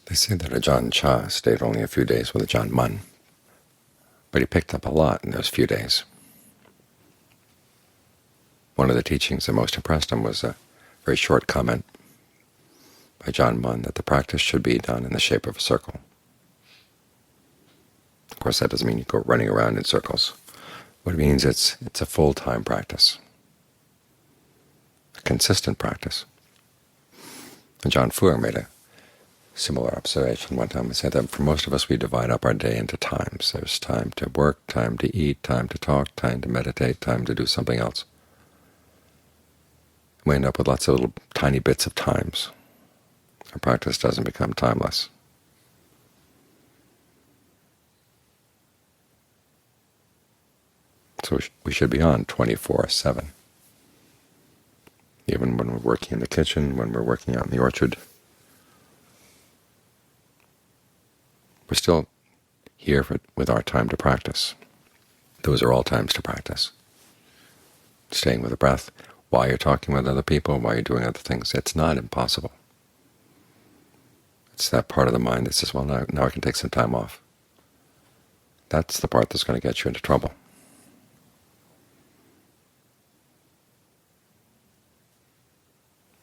They say that Ajahn Chah stayed only a few days with Ajahn Mun, but he picked up a lot in those few days. One of the teachings that most impressed him was a very short comment by Ajahn Mun that the practice should be done in the shape of a circle. Of course, that doesn't mean you go running around in circles. What it means is it's a full-time practice, a consistent practice. Ajahn Fuhr made a similar observation one time. He said that for most of us we divide up our day into times. There's time to work, time to eat, time to talk, time to meditate, time to do something else. We end up with lots of little tiny bits of times. Our practice doesn't become timeless. So we should be on 24/7. Even when we're working in the kitchen, when we're working out in the orchard, we're still here with our time to practice. Those are all times to practice. Staying with the breath while you're talking with other people, while you're doing other things, it's not impossible. It's that part of the mind that says, well, now I can take some time off. That's the part that's going to get you into trouble.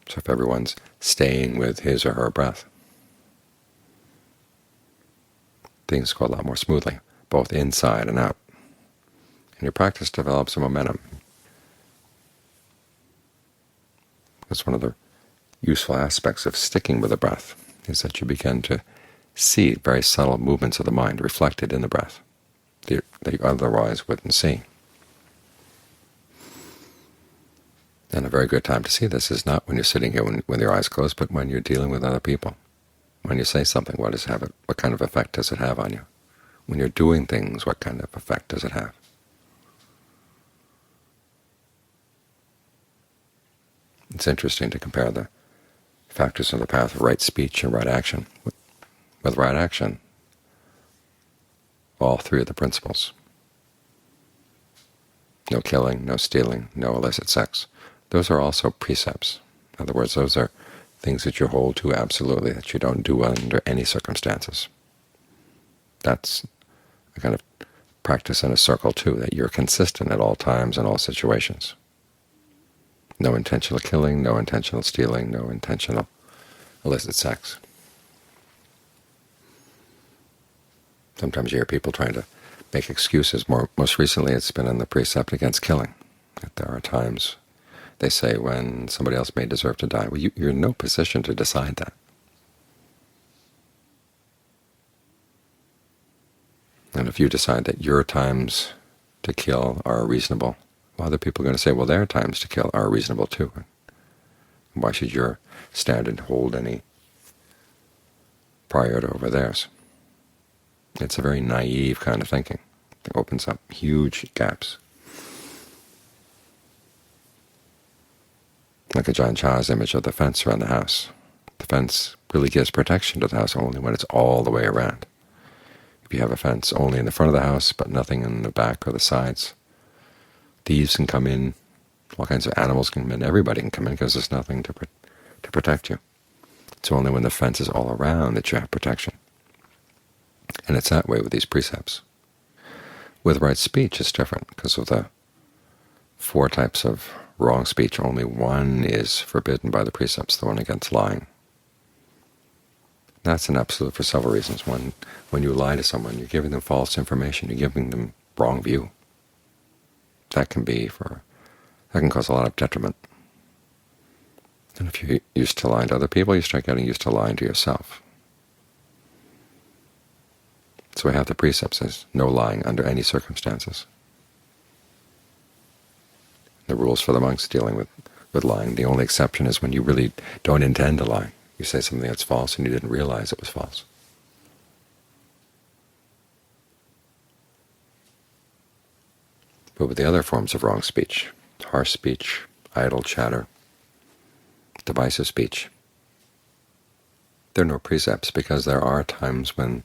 So if everyone's staying with his or her breath, things go a lot more smoothly, both inside and out. And your practice develops a momentum. That's one of the useful aspects of sticking with the breath, is that you begin to see very subtle movements of the mind reflected in the breath that you otherwise wouldn't see. And a very good time to see this is not when you're sitting here with your eyes closed, but when you're dealing with other people. When you say something, what kind of effect does it have on you? When you're doing things, what kind of effect does it have? It's interesting to compare the factors of the path of right speech and right action. With right action, all three of the principles: no killing, no stealing, no illicit sex, those are also precepts. In other words, those are things that you hold to absolutely, that you don't do under any circumstances. That's a kind of practice in a circle, too, that you're consistent at all times and all situations. No intentional killing, no intentional stealing, no intentional illicit sex. Sometimes you hear people trying to make excuses. Most recently it's been in the precept against killing, that there are times, they say, when somebody else may deserve to die. Well, you're in no position to decide that. And if you decide that your times to kill are reasonable, well, other people are going to say, well, their times to kill are reasonable too. Why should your standard hold any priority over theirs? It's a very naive kind of thinking. It opens up huge gaps. Like Ajahn Chah's image of the fence around the house. The fence really gives protection to the house only when it's all the way around. If you have a fence only in the front of the house but nothing in the back or the sides, thieves can come in, all kinds of animals can come in, everybody can come in because there's nothing to protect you. It's only when the fence is all around that you have protection. And it's that way with these precepts. With right speech it's different, because of the four types of wrong speech, only one is forbidden by the precepts, the one against lying. That's an absolute for several reasons. One, when you lie to someone, you're giving them false information, you're giving them wrong view. That can cause a lot of detriment. And if you're used to lying to other people, you start getting used to lying to yourself. So we have the precepts as no lying under any circumstances. The rules for the monks dealing with lying, the only exception is when you really don't intend to lie. You say something that's false and you didn't realize it was false. But with the other forms of wrong speech, harsh speech, idle chatter, divisive speech, there are no precepts, because there are times when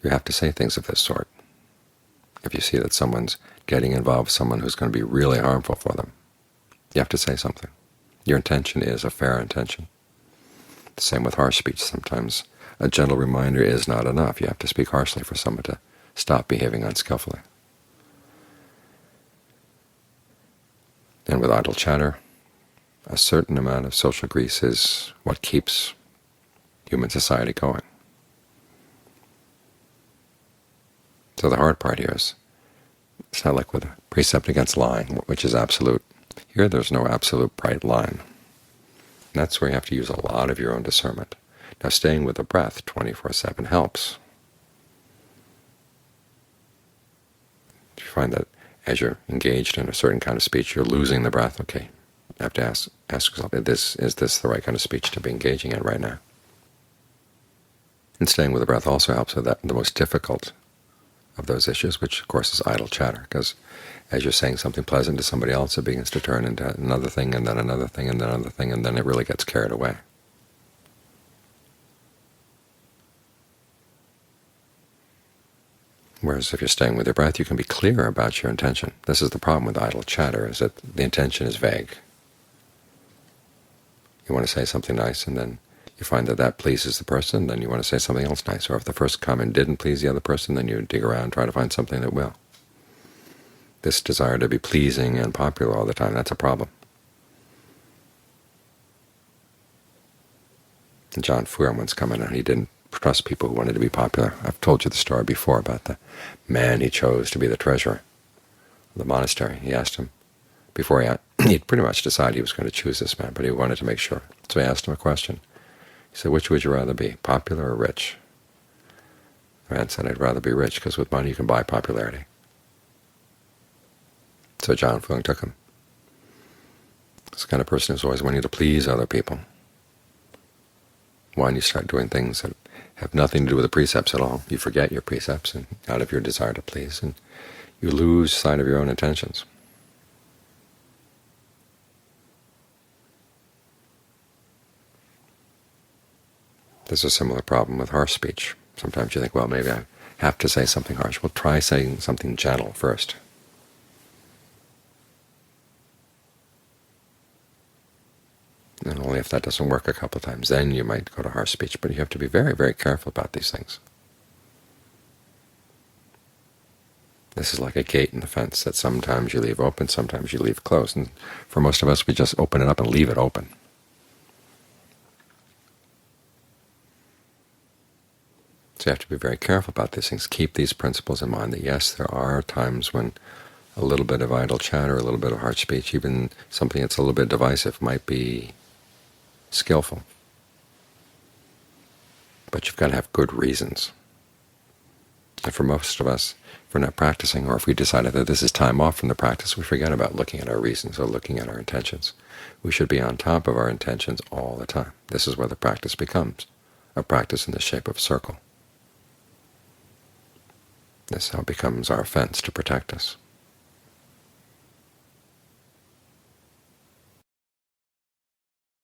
you have to say things of this sort. If you see that someone's getting involved with someone who's going to be really harmful for them, you have to say something. Your intention is a fair intention. The same with harsh speech. Sometimes a gentle reminder is not enough. You have to speak harshly for someone to stop behaving unskillfully. And with idle chatter, a certain amount of social grease is what keeps human society going. So the hard part here is, it's not like with a precept against lying, which is absolute. Here there's no absolute bright line. And that's where you have to use a lot of your own discernment. Now staying with the breath 24/7 helps. If you find that as you're engaged in a certain kind of speech, you're losing the breath, okay, you have to ask yourself, is this the right kind of speech to be engaging in right now? And staying with the breath also helps with that, the most difficult of those issues, which of course is idle chatter, because as you're saying something pleasant to somebody else, it begins to turn into another thing, and then another thing, and then another thing, and then it really gets carried away. Whereas if you're staying with your breath, you can be clear about your intention. This is the problem with idle chatter, is that the intention is vague. You want to say something nice, and then you find that that pleases the person, then you want to say something else nice. Or if the first comment didn't please the other person, then you dig around and try to find something that will. This desire to be pleasing and popular all the time, that's a problem. And John Fuhr once commented on he didn't trust people who wanted to be popular. I've told you the story before about the man he chose to be the treasurer of the monastery. He asked him, before he'd pretty much decided he was going to choose this man, but he wanted to make sure. So he asked him a question. He said, which would you rather be, popular or rich? The man said, I'd rather be rich, because with money you can buy popularity. So John Fuhr took him. This kind of person who's always wanting to please other people. When you start doing things that have nothing to do with the precepts at all, you forget your precepts and out of your desire to please, and you lose sight of your own intentions. There's a similar problem with harsh speech. Sometimes you think, well, maybe I have to say something harsh. Well, try saying something gentle first. And only if that doesn't work a couple of times, then you might go to harsh speech. But you have to be very, very careful about these things. This is like a gate in the fence that sometimes you leave open, sometimes you leave closed. And for most of us, we just open it up and leave it open. So you have to be very careful about these things. Keep these principles in mind, that yes, there are times when a little bit of idle chatter, a little bit of harsh speech, even something that's a little bit divisive, might be skillful. But you've got to have good reasons. And for most of us, if we're not practicing, or if we decided that this is time off from the practice, we forget about looking at our reasons or looking at our intentions. We should be on top of our intentions all the time. This is where the practice becomes a practice in the shape of a circle. This is how it becomes our fence to protect us.